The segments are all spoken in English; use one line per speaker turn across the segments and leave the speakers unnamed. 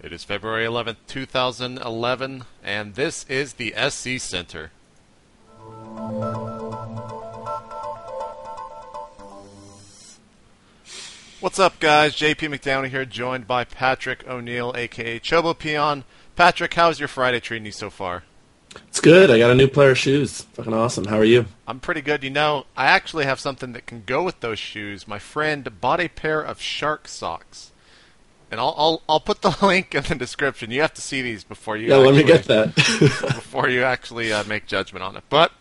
It is February 11th, 2011, and this is the SC Center. What's up, guys? JP McDowney here, joined by Patrick O'Neill, a.k.a. Chobo Peon. Patrick, how's your Friday treating you so far?
It's good. I got a new pair of shoes. Fucking awesome. How are you?
I'm pretty good. You know, I actually have something that can go with those shoes. My friend bought a pair of shark socks. And I'll put the link in the description. You have to see these before you
let me get that.
before you actually make judgment on it. But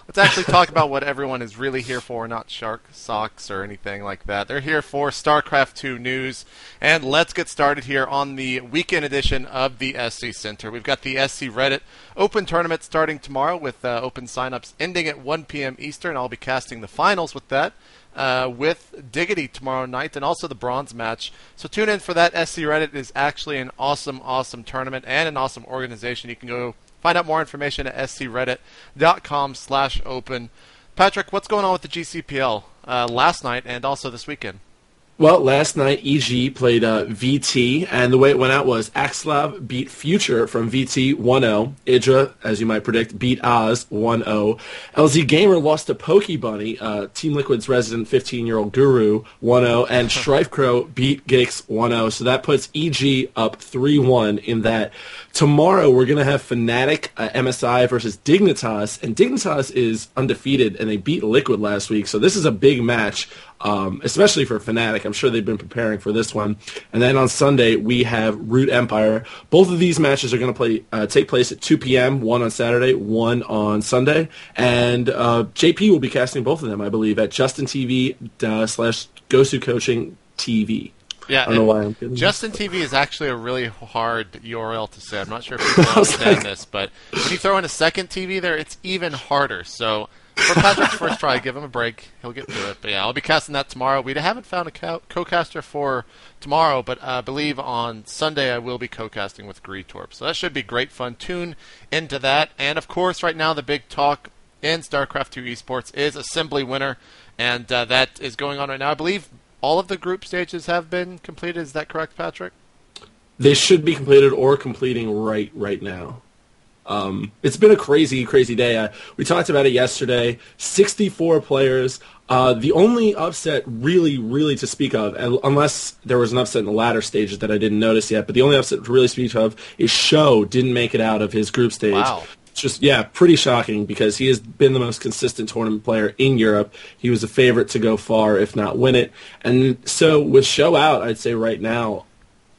let's actually talk about what everyone is really here for, not shark socks or anything like that. They're here for StarCraft 2 news. And let's get started here on the weekend edition of the SC Center. We've got the SC Reddit Open Tournament starting tomorrow with open signups ending at 1 p.m. Eastern. I'll be casting the finals with that. With Diggity tomorrow night, and also the bronze match. So tune in for that. SC Reddit. It is actually an awesome, awesome tournament and an awesome organization. You can go find out more information at screddit.com/open. Patrick, what's going on with the GCPL last night and also this weekend?
Well, last night EG played VT, and the way it went out was Axlav beat Future from VT 1-0. Idra, as you might predict, beat Oz 1-0. LZ Gamer lost to Pokebunny, Team Liquid's resident 15-year-old guru 1-0, and Strife Crow beat Gix 1-0. So that puts EG up 3-1 in that. Tomorrow we're going to have Fnatic MSI versus Dignitas, and Dignitas is undefeated, and they beat Liquid last week. So this is a big match. Especially for Fnatic. I'm sure they've been preparing for this one. And then on Sunday, we have Root Empire. Both of these matches are going to take place at 2 p.m., one on Saturday, one on Sunday. And JP will be casting both of them, I believe, at JustinTV/Gosu Coaching TV.
Yeah,
I don't know why I'm kidding.
Justin TV is actually a really hard URL to say. I'm not sure if people understand this, but when you throw in a second TV there, it's even harder. So for Patrick's first try, give him a break. He'll get through it. But yeah, I'll be casting that tomorrow. We haven't found a co-caster for tomorrow, but I believe on Sunday I will be co-casting with Greetorp. So that should be great fun. Tune into that. And of course, right now the big talk in StarCraft 2 Esports is Assembly Winter, and that is going on right now. I believe all of the group stages have been completed. Is that correct, Patrick?
They should be completed or completing right now. It's been a crazy, crazy day. We talked about it yesterday. 64 players. The only upset really to speak of, unless there was an upset in the latter stages that I didn't notice yet, but the only upset to really speak of is Sho didn't make it out of his group stage.
Wow.
It's just, pretty shocking because he has been the most consistent tournament player in Europe. He was a favorite to go far, if not win it. And so with Sho out, I'd say right now,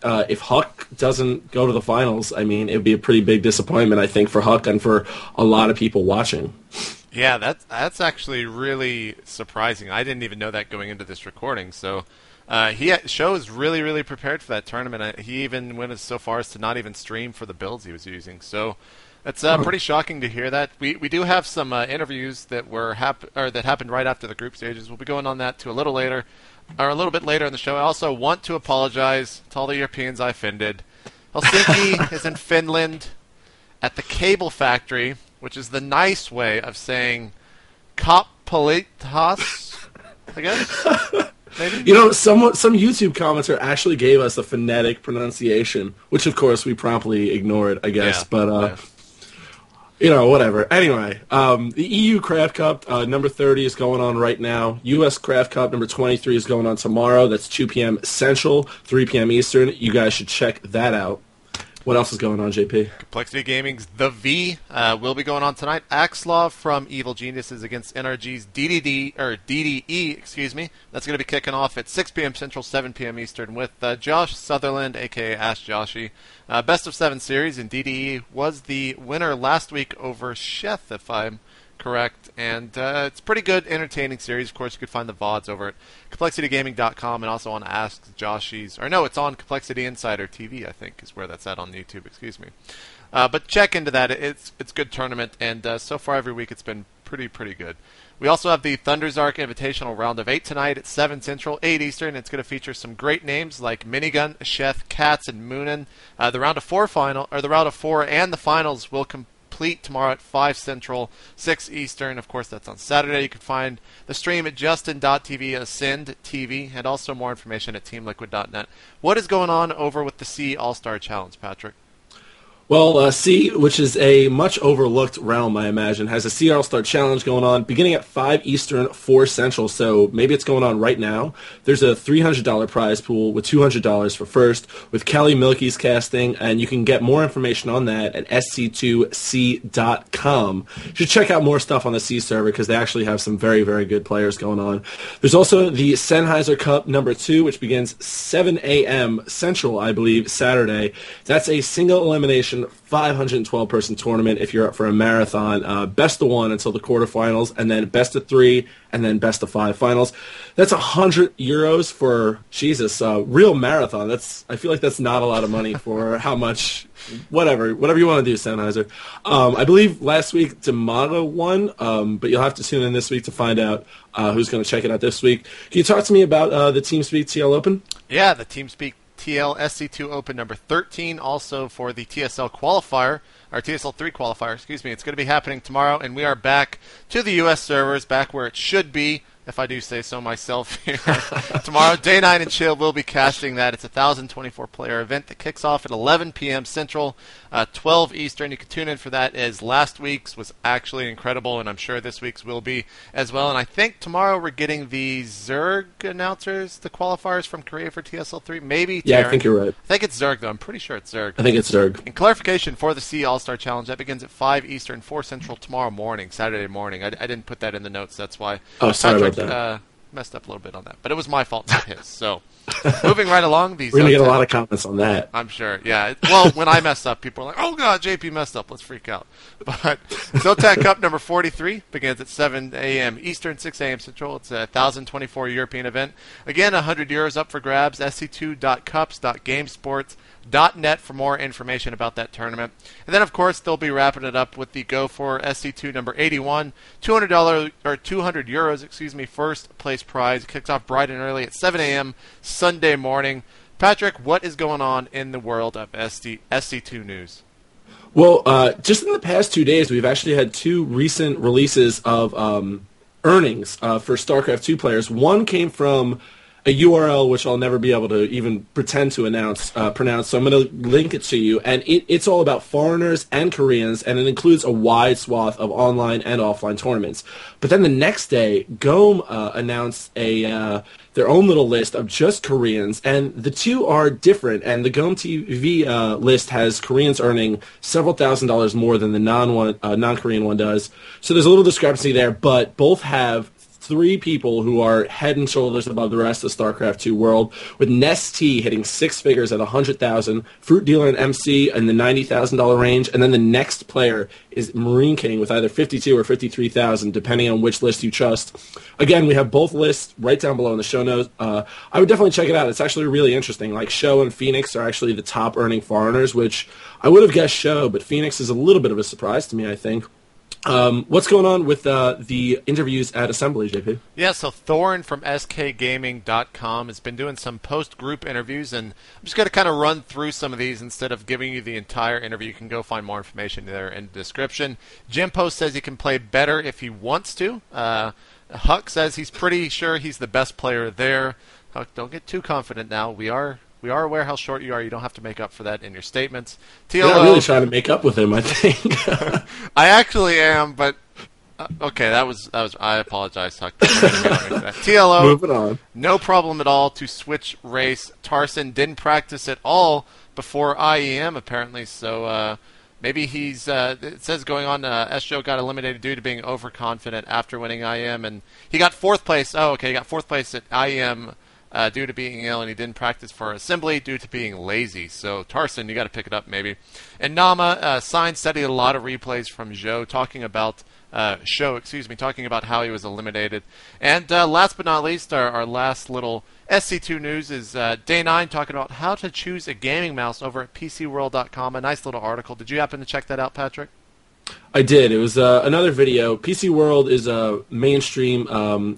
if Huck doesn't go to the finals, I mean, it would be a pretty big disappointment, I think, for Huck and for a lot of people watching.
Yeah, that's actually really surprising. I didn't even know that going into this recording. So Sho is really prepared for that tournament. He even went so far as to not even stream for the builds he was using. So it's pretty shocking to hear that. We do have some interviews that that happened right after the group stages. We'll be going on that a little bit later in the show. I also want to apologize to all the Europeans I offended. Helsinki is in Finland at the Cable Factory, which is the nice way of saying Kapolitas, I guess. Maybe?
You know, some YouTube commenter actually gave us a phonetic pronunciation, which of course we promptly ignored, I guess.
Yeah,
but you know, whatever. Anyway, the EU Craft Cup number 30 is going on right now. US Craft Cup number 23 is going on tomorrow. That's 2 p.m. Central, 3 p.m. Eastern. You guys should check that out. What else is going on, JP?
Complexity Gaming's The V will be going on tonight. Axlov from Evil Geniuses against NRG's DDE, excuse me. That's going to be kicking off at 6 p.m. Central, 7 p.m. Eastern with Josh Sutherland, a.k.a. Ask Joshy. Best of 7 series, and DDE was the winner last week over Sheth, if I'm correct. And it's a pretty good, entertaining series. Of course, you could find the VODs over at ComplexityGaming.com and also on Ask Joshy's. Or no, it's on Complexity Insider TV, I think, is where that's at on YouTube. Excuse me. But check into that. It's a good tournament, and so far every week it's been pretty good. We also have the Thunder's Arc Invitational Round of 8 tonight at 7 Central, 8 Eastern. It's going to feature some great names like Minigun, Sheth, Katz, and Moonin. The Round of 4 and the finals will complete tomorrow at 5 Central, 6 Eastern. Of course, that's on Saturday. You can find the stream at justin.tv, Ascend TV, and also more information at teamliquid.net. What is going on over with the C All-Star Challenge, Patrick?
Well, C, which is a much overlooked realm, I imagine, has a C All-Star Challenge going on beginning at 5 Eastern, 4 Central, so maybe it's going on right now. There's a $300 prize pool with $200 for first, with Kelly Milkey's casting, and you can get more information on that at sc2c.com. You should check out more stuff on the C server because they actually have some very, very good players going on. There's also the Sennheiser Cup number 2, which begins 7 a.m. Central, I believe, Saturday. That's a single elimination 512-person tournament if you're up for a marathon. Best of 1 until the quarterfinals, and then best of 3, and then best of 5 finals. That's €100 for, Jesus, real marathon. I feel like that's not a lot of money for how much, whatever you want to do, Sennheiser. I believe last week D'Amato won, but you'll have to tune in this week to find out who's going to check it out this week. Can you talk to me about the TeamSpeak TL Open?
Yeah, the TeamSpeak TL SC2 Open number 13, also for the TSL qualifier, or TSL3 qualifier, excuse me. It's going to be happening tomorrow, and we are back to the U.S. servers, back where it should be, if I do say so myself here. Tomorrow, Day 9 and Chill will be casting that. It's a 1,024-player event that kicks off at 11 p.m. Central, 12 Eastern. You can tune in for that, as last week's was actually incredible, and I'm sure this week's will be as well. And I think tomorrow we're getting the Zerg announcers, the qualifiers from Korea for TSL3. Maybe Terran.
Yeah, I think you're right.
I think it's Zerg, though. I'm pretty sure it's Zerg.
I think it's Zerg.
And clarification for the C All-Star Challenge, that begins at 5 Eastern, 4 Central tomorrow morning, Saturday morning. I didn't put that in the notes, that's why.
Oh, sorry
Patrick,
about that.
Messed up a little bit on that, but it was my fault, not his. So, moving right along, these
we're gonna get a lot of comments on that.
I'm sure. Yeah. Well, when I mess up, people are like, "Oh God, JP messed up. Let's freak out." But Zotac Cup number 43 begins at 7 a.m. Eastern, 6 a.m. Central. It's a 1,024 European event. Again, €100 up for grabs. sc2.cups.gamesports.net for more information about that tournament. And then, of course, they'll be wrapping it up with the Go for SC2 number 81, €200 or €200, first place prize. It kicks off bright and early at 7 a.m. Sunday morning. Patrick, what is going on in the world of SC2 news?
Well, just in the past 2 days, we've actually had 2 recent releases of earnings for StarCraft 2 players. One came from a URL which I'll never be able to even pretend to pronounce, so I'm going to link it to you. And it's all about foreigners and Koreans, and it includes a wide swath of online and offline tournaments. But then the next day, GOM announced their own little list of just Koreans, and the two are different. And the GOM TV list has Koreans earning several $1,000s more than the non-Korean one does. So there's a little discrepancy there, but both have 3 people who are head and shoulders above the rest of the StarCraft 2 world, with Ness T hitting 6 figures at $100,000, Fruit Dealer and MC in the $90,000 range, and then the next player is Marine King with either 52 or 53,000, depending on which list you trust. Again, we have both lists right down below in the show notes. I would definitely check it out. It's actually really interesting. Like, Show and Phoenix are actually the top earning foreigners, which I would have guessed Show, but Phoenix is a little bit of a surprise to me, I think. What's going on with the interviews at Assembly, JP?
Yeah, so Thorn from skgaming.com has been doing some post-group interviews, and I'm just going to kind of run through some of these instead of giving you the entire interview. You can go find more information there in the description. Jim Post says he can play better if he wants to. Huck says he's pretty sure he's the best player there. Huck, don't get too confident now. We are aware how short you are. You don't have to make up for that in your statements. TLO,
you're not really trying to make up with him, I think.
I actually am, but okay, that was. I apologize, Huck. TLO,
moving on.
No problem at all to switch race. Tarson didn't practice at all before IEM, apparently, so maybe he's. It says going on. SJO got eliminated due to being overconfident after winning IEM, and he got 4th place. Oh, okay, he got 4th place at IEM. Due to being ill, and he didn't practice for Assembly due to being lazy. So, Tarson, you got to pick it up, maybe. And Nama, Sign studied a lot of replays from Zhou, talking about talking about how he was eliminated. And last but not least, our last little SC2 news is Day 9 talking about how to choose a gaming mouse over at PCWorld.com. A nice little article. Did you happen to check that out, Patrick?
I did. It was another video. PC World is a mainstream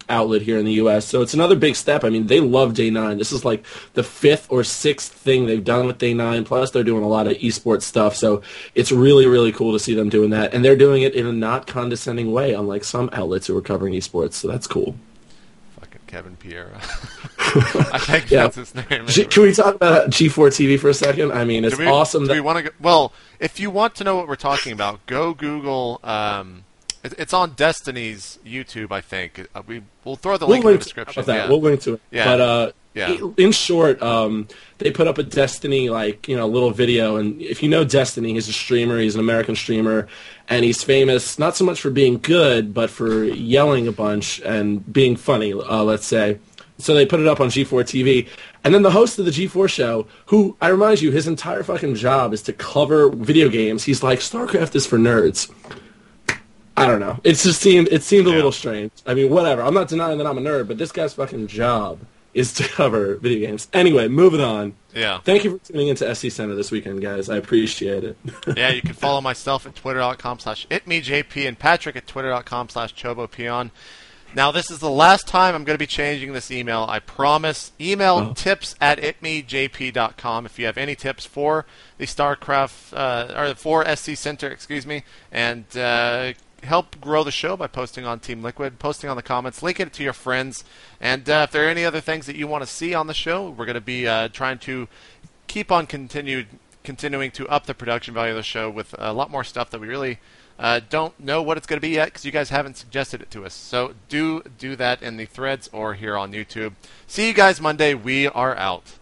outlet here in the U.S., so it's another big step. I mean, they love Day 9. This is like the fifth or sixth thing they've done with Day 9, plus they're doing a lot of esports stuff, so it's really, really cool to see them doing that. And they're doing it in a not condescending way, unlike some outlets who are covering esports, so that's cool.
Fucking Kevin Piera. I think
Yeah.
that's his name.
Can we talk about G4 TV for a second? I mean, it's awesome.
Do we want to go? Well, if you want to know what we're talking about, go Google. It's on Destiny's YouTube, I think. We'll throw the link in the description. Yeah.
We'll link to it.
Yeah.
But
yeah.
in short, they put up a Destiny little video, and if you know Destiny, he's a streamer. He's an American streamer, and he's famous not so much for being good, but for yelling a bunch and being funny. Let's say. So they put it up on G4 TV, and then the host of the G4 show, who I remind you, his entire fucking job is to cover video games. He's like, Starcraft is for nerds. I don't know. It seemed a little strange. I mean, whatever. I'm not denying that I'm a nerd, but this guy's fucking job is to cover video games. Anyway, moving on.
Yeah.
Thank you for tuning into SC Center this weekend, guys. I appreciate it.
Yeah, you can follow myself at twitter.com/itmejp and Patrick at twitter.com/chobopeon. Now, this is the last time I'm going to be changing this email. I promise. Email tips@itmejp.com if you have any tips for the StarCraft, or for SC Center, excuse me, and help grow the show by posting on Team Liquid, posting on the comments, linking it to your friends, and if there are any other things that you want to see on the show, we're going to be trying to keep on continuing to up the production value of the show with a lot more stuff that we really don't know what it's going to be yet because you guys haven't suggested it to us. So do that in the threads or here on YouTube. See you guys Monday. We are out.